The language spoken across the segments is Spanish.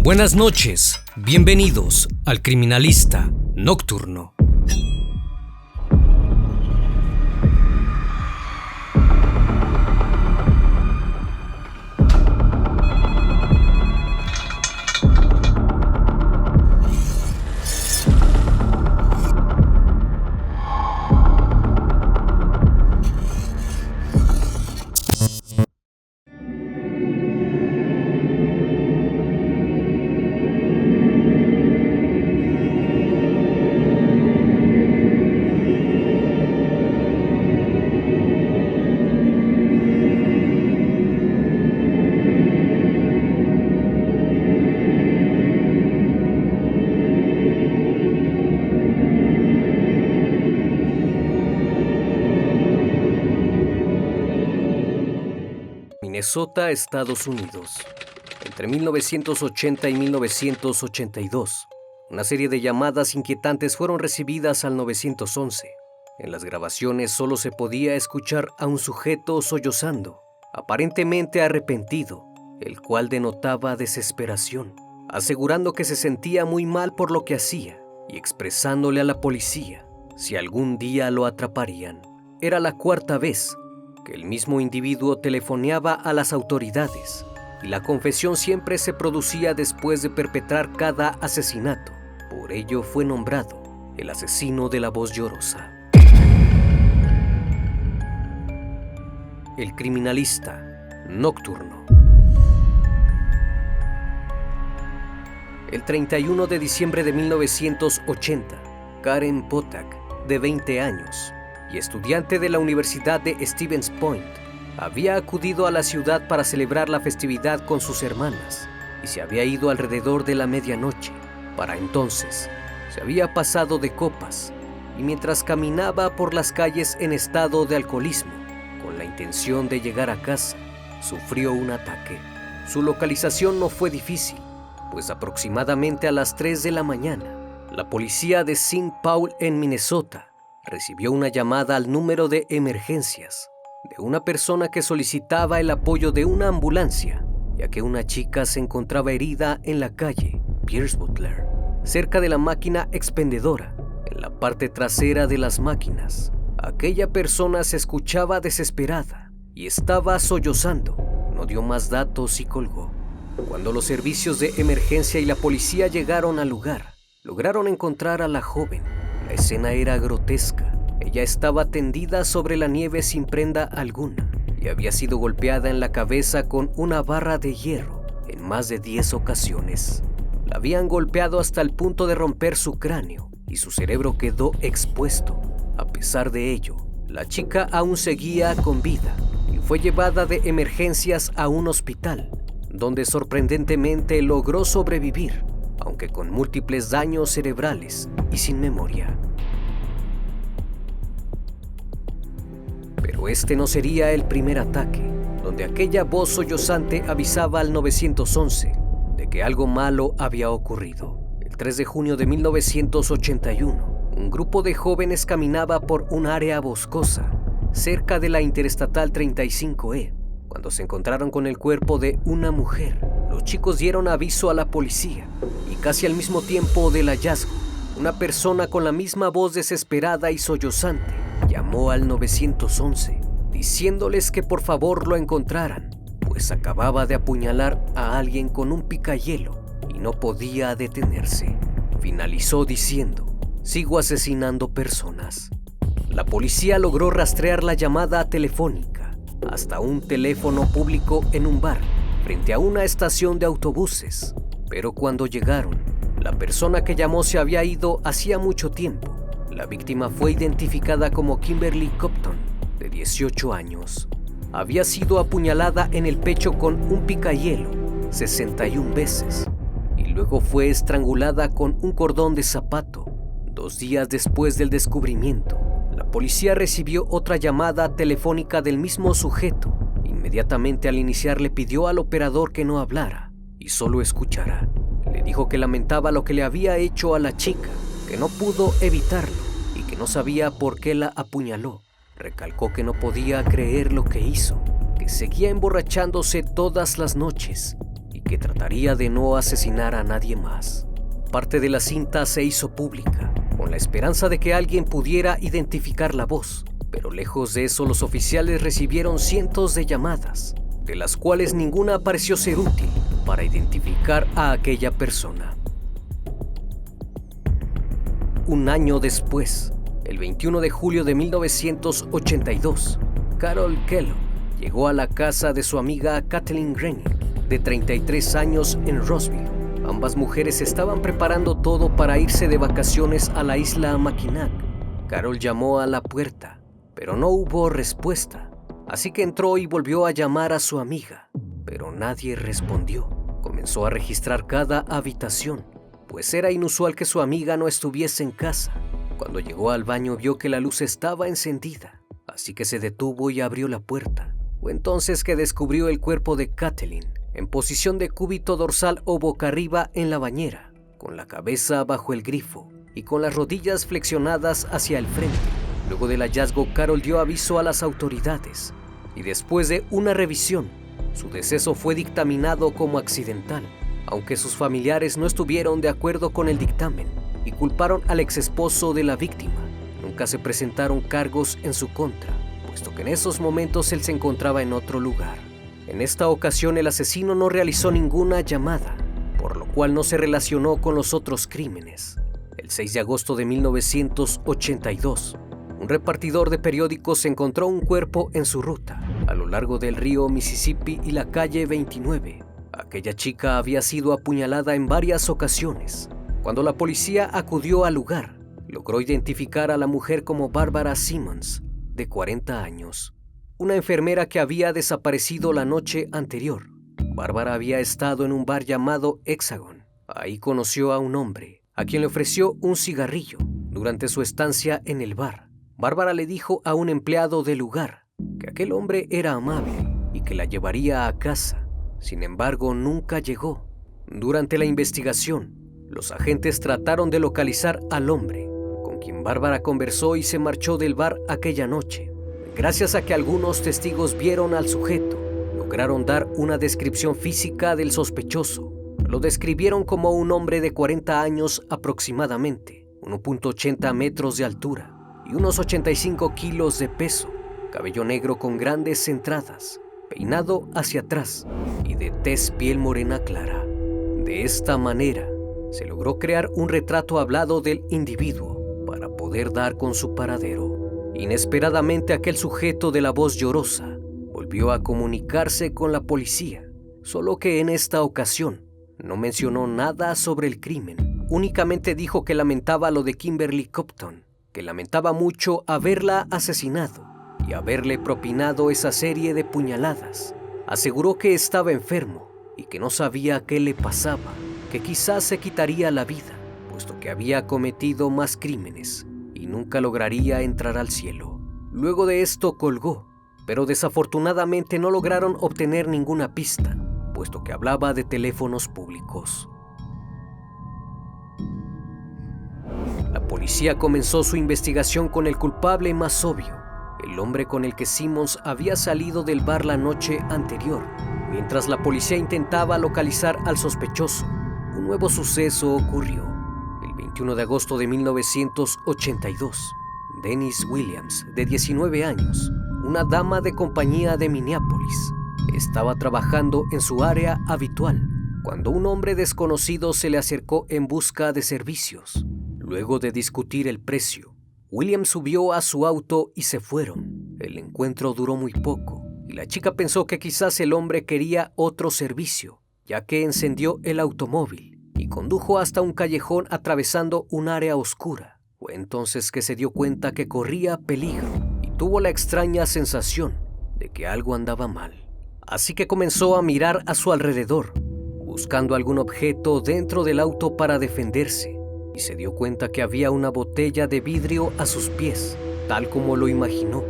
Buenas noches, bienvenidos al Criminalista Nocturno. Minnesota, Estados Unidos. Entre 1980 y 1982, una serie de llamadas inquietantes fueron recibidas al 911. En las grabaciones solo se podía escuchar a un sujeto sollozando, aparentemente arrepentido, el cual denotaba desesperación, asegurando que se sentía muy mal por lo que hacía y expresándole a la policía si algún día lo atraparían. Era la cuarta vez que el mismo individuo telefoneaba a las autoridades, y la confesión siempre se producía después de perpetrar cada asesinato. Por ello fue nombrado el asesino de la voz llorosa. El Criminalista Nocturno. El 31 de diciembre de 1980, Karen Potak, de 20 años, y estudiante de la Universidad de Stevens Point, había acudido a la ciudad para celebrar la festividad con sus hermanas y se había ido alrededor de la medianoche. Para entonces, se había pasado de copas y mientras caminaba por las calles en estado de alcoholismo, con la intención de llegar a casa, sufrió un ataque. Su localización no fue difícil, pues aproximadamente a las 3 de la mañana, la policía de St. Paul en Minnesota recibió una llamada al número de emergencias de una persona que solicitaba el apoyo de una ambulancia, ya que una chica se encontraba herida en la calle Pierce Butler, cerca de la máquina expendedora, en la parte trasera de las máquinas. Aquella persona se escuchaba desesperada y estaba sollozando. No dio más datos y colgó. Cuando los servicios de emergencia y la policía llegaron al lugar, lograron encontrar a la joven. La escena era grotesca. Ella estaba tendida sobre la nieve sin prenda alguna y había sido golpeada en la cabeza con una barra de hierro en más de 10 ocasiones. La habían golpeado hasta el punto de romper su cráneo y su cerebro quedó expuesto. A pesar de ello, la chica aún seguía con vida y fue llevada de emergencias a un hospital, donde sorprendentemente logró sobrevivir, aunque con múltiples daños cerebrales y sin memoria. Pero este no sería el primer ataque, donde aquella voz sollozante avisaba al 911 de que algo malo había ocurrido. El 3 de junio de 1981, un grupo de jóvenes caminaba por un área boscosa, cerca de la Interestatal 35E, cuando se encontraron con el cuerpo de una mujer. Los chicos dieron aviso a la policía y casi al mismo tiempo del hallazgo, una persona con la misma voz desesperada y sollozante llamó al 911 diciéndoles que por favor lo encontraran, pues acababa de apuñalar a alguien con un picahielo y no podía detenerse. Finalizó diciendo: "Sigo asesinando personas". La policía logró rastrear la llamada telefónica hasta un teléfono público en un bar frente a una estación de autobuses, pero cuando llegaron, la persona que llamó se había ido hacía mucho tiempo. La víctima fue identificada como Kimberly Compton, de 18 años. Había sido apuñalada en el pecho con un picahielo 61 veces y luego fue estrangulada con un cordón de zapato. 2 días después del descubrimiento, la policía recibió otra llamada telefónica del mismo sujeto. Inmediatamente al iniciar le pidió al operador que no hablara y solo escuchara. Le dijo que lamentaba lo que le había hecho a la chica, que no pudo evitarlo y que no sabía por qué la apuñaló. Recalcó que no podía creer lo que hizo, que seguía emborrachándose todas las noches y que trataría de no asesinar a nadie más. Parte de la cinta se hizo pública, con la esperanza de que alguien pudiera identificar la voz, pero lejos de eso los oficiales recibieron cientos de llamadas, de las cuales ninguna pareció ser útil para identificar a aquella persona. Un año después, el 21 de julio de 1982, Carol Kellogg llegó a la casa de su amiga Kathleen Rennie, de 33 años, en Roseville. Ambas mujeres estaban preparando todo para irse de vacaciones a la isla Mackinac. Carol llamó a la puerta, pero no hubo respuesta, así que entró y volvió a llamar a su amiga, pero nadie respondió. Comenzó a registrar cada habitación, pues era inusual que su amiga no estuviese en casa. Cuando llegó al baño vio que la luz estaba encendida, así que se detuvo y abrió la puerta. Fue entonces que descubrió el cuerpo de Kathleen, en posición de cúbito dorsal o boca arriba en la bañera, con la cabeza bajo el grifo y con las rodillas flexionadas hacia el frente. Luego del hallazgo, Carol dio aviso a las autoridades y después de una revisión, su deceso fue dictaminado como accidental, aunque sus familiares no estuvieron de acuerdo con el dictamen y culparon al exesposo de la víctima. Nunca se presentaron cargos en su contra, puesto que en esos momentos él se encontraba en otro lugar. En esta ocasión el asesino no realizó ninguna llamada, por lo cual no se relacionó con los otros crímenes. El 6 de agosto de 1982, un repartidor de periódicos encontró un cuerpo en su ruta, a lo largo del río Mississippi y la calle 29. Aquella chica había sido apuñalada en varias ocasiones. Cuando la policía acudió al lugar, logró identificar a la mujer como Barbara Simmons, de 40 años, una enfermera que había desaparecido la noche anterior. Bárbara había estado en un bar llamado Hexagon. Ahí conoció a un hombre, a quien le ofreció un cigarrillo. Durante su estancia en el bar, Bárbara le dijo a un empleado del lugar que aquel hombre era amable y que la llevaría a casa. Sin embargo, nunca llegó. Durante la investigación, los agentes trataron de localizar al hombre, con quien Bárbara conversó y se marchó del bar aquella noche. Gracias a que algunos testigos vieron al sujeto, lograron dar una descripción física del sospechoso. Lo describieron como un hombre de 40 años aproximadamente, 1.80 metros de altura y unos 85 kilos de peso, cabello negro con grandes entradas, peinado hacia atrás y de tez piel morena clara. De esta manera, se logró crear un retrato hablado del individuo para poder dar con su paradero. Inesperadamente, aquel sujeto de la voz llorosa volvió a comunicarse con la policía, solo que en esta ocasión no mencionó nada sobre el crimen. Únicamente dijo que lamentaba lo de Kimberly Compton, que lamentaba mucho haberla asesinado y haberle propinado esa serie de puñaladas. Aseguró que estaba enfermo y que no sabía qué le pasaba, que quizás se quitaría la vida, puesto que había cometido más crímenes y nunca lograría entrar al cielo. Luego de esto colgó, pero desafortunadamente no lograron obtener ninguna pista, puesto que hablaba de teléfonos públicos. La policía comenzó su investigación con el culpable más obvio, el hombre con el que Simmons había salido del bar la noche anterior. Mientras la policía intentaba localizar al sospechoso, un nuevo suceso ocurrió. El 21 de agosto de 1982, Denise Williams, de 19 años, una dama de compañía de Minneapolis, estaba trabajando en su área habitual cuando un hombre desconocido se le acercó en busca de servicios. Luego de discutir el precio, Williams subió a su auto y se fueron. El encuentro duró muy poco y la chica pensó que quizás el hombre quería otro servicio, ya que encendió el automóvil y condujo hasta un callejón atravesando un área oscura. Fue entonces que se dio cuenta que corría peligro y tuvo la extraña sensación de que algo andaba mal. Así que comenzó a mirar a su alrededor, buscando algún objeto dentro del auto para defenderse, y se dio cuenta que había una botella de vidrio a sus pies, tal como lo imaginó.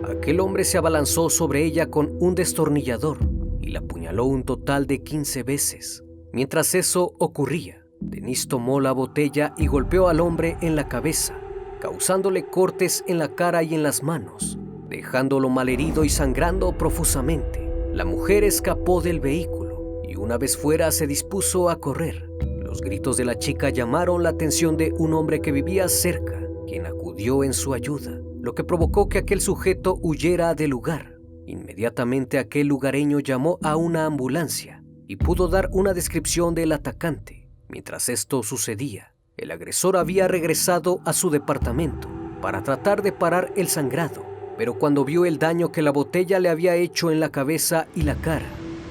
Aquel hombre se abalanzó sobre ella con un destornillador y la apuñaló un total de 15 veces. Mientras eso ocurría, Denise tomó la botella y golpeó al hombre en la cabeza, causándole cortes en la cara y en las manos, dejándolo malherido y sangrando profusamente. La mujer escapó del vehículo y una vez fuera se dispuso a correr. Los gritos de la chica llamaron la atención de un hombre que vivía cerca, quien acudió en su ayuda, lo que provocó que aquel sujeto huyera del lugar. Inmediatamente aquel lugareño llamó a una ambulancia y pudo dar una descripción del atacante. Mientras esto sucedía, el agresor había regresado a su departamento para tratar de parar el sangrado, pero cuando vio el daño que la botella le había hecho en la cabeza y la cara,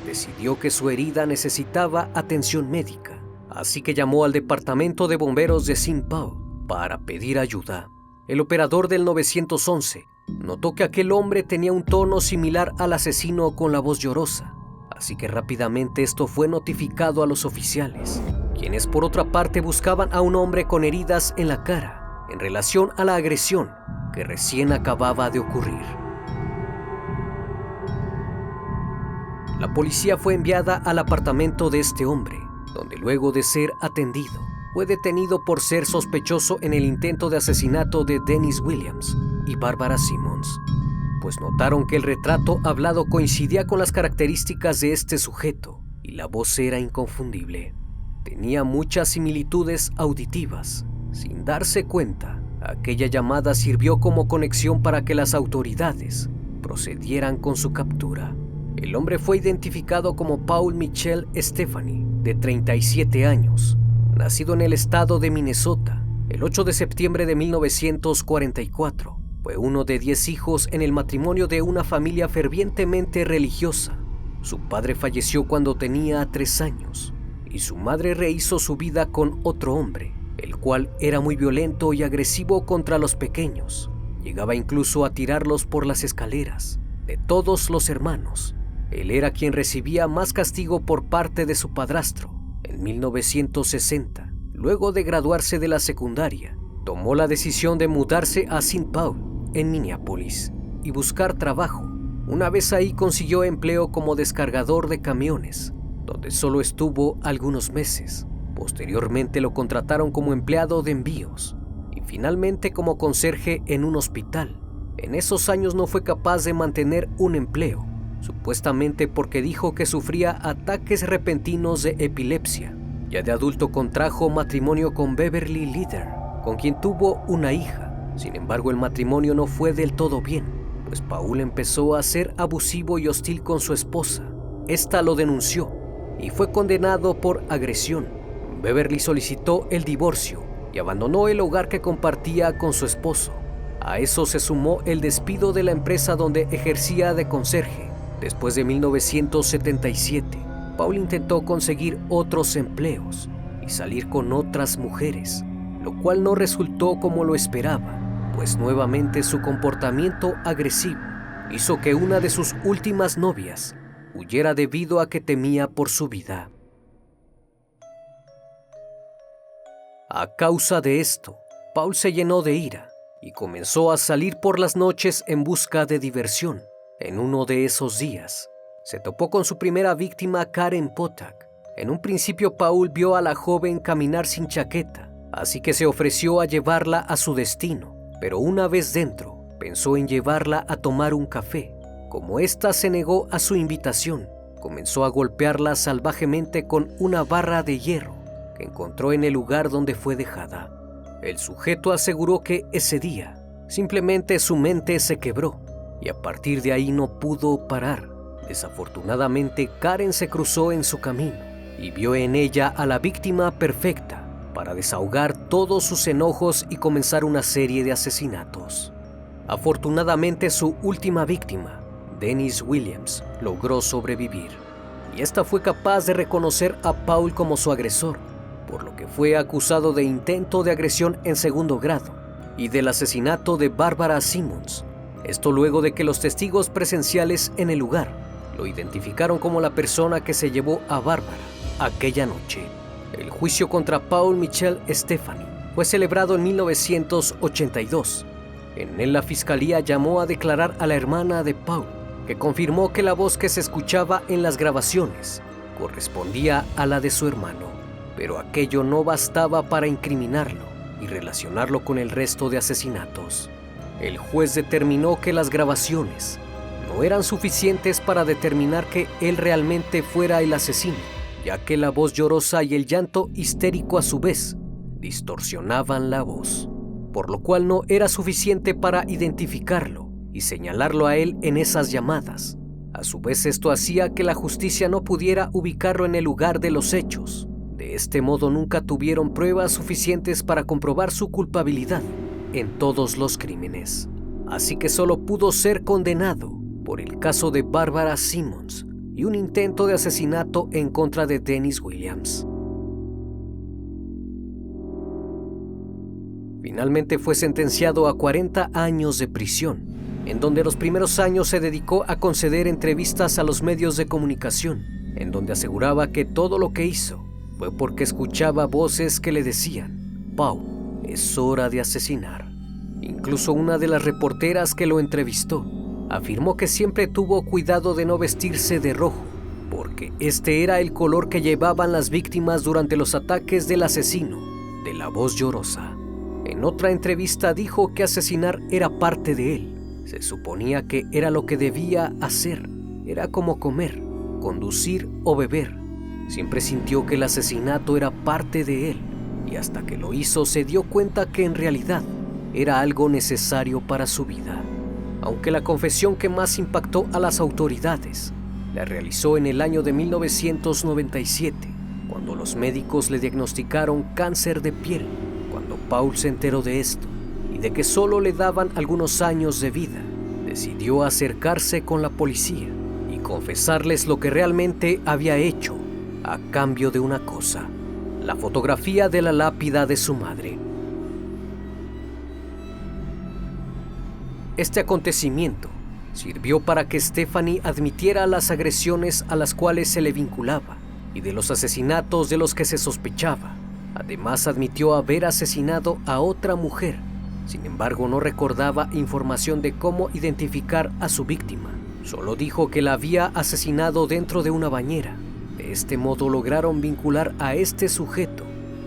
decidió que su herida necesitaba atención médica. Así que llamó al departamento de bomberos de St. Paul para pedir ayuda. El operador del 911 notó que aquel hombre tenía un tono similar al asesino con la voz llorosa, así que rápidamente esto fue notificado a los oficiales, quienes por otra parte buscaban a un hombre con heridas en la cara en relación a la agresión que recién acababa de ocurrir. La policía fue enviada al apartamento de este hombre, donde luego de ser atendido, fue detenido por ser sospechoso en el intento de asesinato de Dennis Williams y Barbara Simmons, pues notaron que el retrato hablado coincidía con las características de este sujeto y la voz era inconfundible. Tenía muchas similitudes auditivas. Sin darse cuenta, aquella llamada sirvió como conexión para que las autoridades procedieran con su captura. El hombre fue identificado como Paul Michel Stefani, de 37 años, nacido en el estado de Minnesota, el 8 de septiembre de 1944. Fue uno de 10 hijos en el matrimonio de una familia fervientemente religiosa. Su padre falleció cuando tenía 3 años y su madre rehizo su vida con otro hombre, el cual era muy violento y agresivo contra los pequeños. Llegaba incluso a tirarlos por las escaleras. De todos los hermanos, él era quien recibía más castigo por parte de su padrastro. En 1960, luego de graduarse de la secundaria, tomó la decisión de mudarse a St. Paul, en Minneapolis, y buscar trabajo. Una vez ahí consiguió empleo como descargador de camiones, donde solo estuvo algunos meses. Posteriormente lo contrataron como empleado de envíos y finalmente como conserje en un hospital. En esos años no fue capaz de mantener un empleo, supuestamente porque dijo que sufría ataques repentinos de epilepsia. Ya de adulto contrajo matrimonio con Beverly Leader, con quien tuvo una hija. Sin embargo, el matrimonio no fue del todo bien, pues Paul empezó a ser abusivo y hostil con su esposa. Esta lo denunció y fue condenado por agresión. Beverly solicitó el divorcio y abandonó el hogar que compartía con su esposo. A eso se sumó el despido de la empresa donde ejercía de conserje. Después de 1977, Paul intentó conseguir otros empleos y salir con otras mujeres, lo cual no resultó como lo esperaba, pues nuevamente su comportamiento agresivo hizo que una de sus últimas novias huyera debido a que temía por su vida. A causa de esto, Paul se llenó de ira y comenzó a salir por las noches en busca de diversión. En uno de esos días, se topó con su primera víctima, Karen Potak. En un principio, Paul vio a la joven caminar sin chaqueta, así que se ofreció a llevarla a su destino. Pero una vez dentro, pensó en llevarla a tomar un café. Como ésta se negó a su invitación, comenzó a golpearla salvajemente con una barra de hierro que encontró en el lugar donde fue dejada. El sujeto aseguró que ese día simplemente su mente se quebró y a partir de ahí no pudo parar. Desafortunadamente, Karen se cruzó en su camino y vio en ella a la víctima perfecta para desahogar todos sus enojos y comenzar una serie de asesinatos. Afortunadamente, su última víctima, Dennis Williams, logró sobrevivir y esta fue capaz de reconocer a Paul como su agresor, por lo que fue acusado de intento de agresión en segundo grado y del asesinato de Barbara Simmons. Esto luego de que los testigos presenciales en el lugar lo identificaron como la persona que se llevó a Barbara aquella noche. El juicio contra Paul Michel Stefani fue celebrado en 1982. En él la fiscalía llamó a declarar a la hermana de Paul, que confirmó que la voz que se escuchaba en las grabaciones correspondía a la de su hermano. Pero aquello no bastaba para incriminarlo y relacionarlo con el resto de asesinatos. El juez determinó que las grabaciones no eran suficientes para determinar que él realmente fuera el asesino, ya que la voz llorosa y el llanto histérico a su vez distorsionaban la voz, por lo cual no era suficiente para identificarlo y señalarlo a él en esas llamadas. A su vez, esto hacía que la justicia no pudiera ubicarlo en el lugar de los hechos. De este modo, nunca tuvieron pruebas suficientes para comprobar su culpabilidad en todos los crímenes. Así que solo pudo ser condenado por el caso de Barbara Simmons y un intento de asesinato en contra de Dennis Williams. Finalmente fue sentenciado a 40 años de prisión, en donde los primeros años se dedicó a conceder entrevistas a los medios de comunicación, en donde aseguraba que todo lo que hizo fue porque escuchaba voces que le decían: Paul, es hora de asesinar. Incluso una de las reporteras que lo entrevistó afirmó que siempre tuvo cuidado de no vestirse de rojo, porque este era el color que llevaban las víctimas durante los ataques del asesino de la voz llorosa. En otra entrevista dijo que asesinar era parte de él. Se suponía que era lo que debía hacer. Era como comer, conducir o beber. Siempre sintió que el asesinato era parte de él, y hasta que lo hizo se dio cuenta que en realidad era algo necesario para su vida. Aunque la confesión que más impactó a las autoridades la realizó en el año de 1997, cuando los médicos le diagnosticaron cáncer de piel. Cuando Paul se enteró de esto y de que solo le daban algunos años de vida, decidió acercarse con la policía y confesarles lo que realmente había hecho a cambio de una cosa: la fotografía de la lápida de su madre. Este acontecimiento sirvió para que Stephanie admitiera las agresiones a las cuales se le vinculaba y de los asesinatos de los que se sospechaba. Además, admitió haber asesinado a otra mujer. Sin embargo, no recordaba información de cómo identificar a su víctima. Solo dijo que la había asesinado dentro de una bañera. De este modo lograron vincular a este sujeto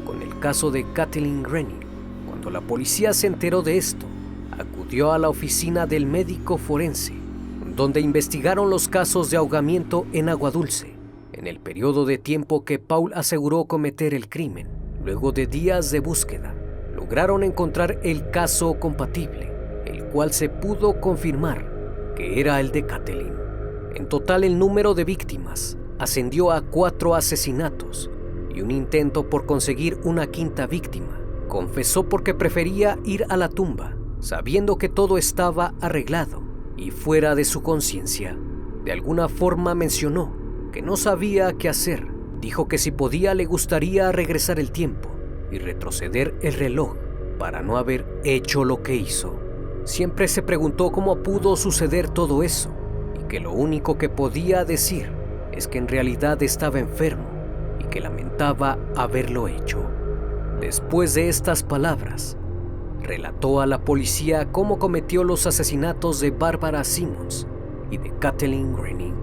con el caso de Kathleen Greening. Cuando la policía se enteró de esto, acudió a la oficina del médico forense, donde investigaron los casos de ahogamiento en agua dulce, en el periodo de tiempo que Paul aseguró cometer el crimen. Luego de días de búsqueda, lograron encontrar el caso compatible, el cual se pudo confirmar que era el de Kathleen. En total, el número de víctimas ascendió a 4 asesinatos y un intento por conseguir una quinta víctima. Confesó porque prefería ir a la tumba, sabiendo que todo estaba arreglado y fuera de su conciencia. De alguna forma mencionó que no sabía qué hacer. Dijo que si podía le gustaría regresar el tiempo y retroceder el reloj para no haber hecho lo que hizo. Siempre se preguntó cómo pudo suceder todo eso y que lo único que podía decir es que en realidad estaba enfermo y que lamentaba haberlo hecho. Después de estas palabras, relató a la policía cómo cometió los asesinatos de Barbara Simmons y de Kathleen Greening,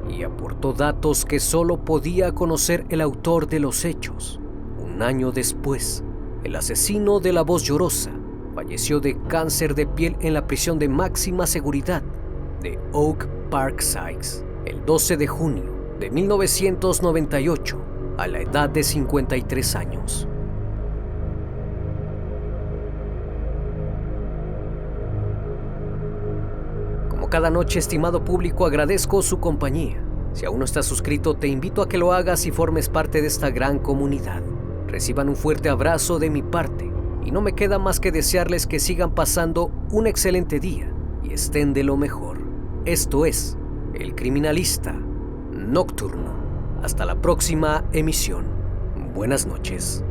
y aportó datos que solo podía conocer el autor de los hechos. Un año después, el asesino de la voz llorosa falleció de cáncer de piel en la prisión de máxima seguridad de Oak Park Sykes el 12 de junio de 1998 a la edad de 53 años. Cada noche, estimado público, agradezco su compañía. Si aún no estás suscrito, te invito a que lo hagas y formes parte de esta gran comunidad. Reciban un fuerte abrazo de mi parte y no me queda más que desearles que sigan pasando un excelente día y estén de lo mejor. Esto es El Criminalista Nocturno. Hasta la próxima emisión. Buenas noches.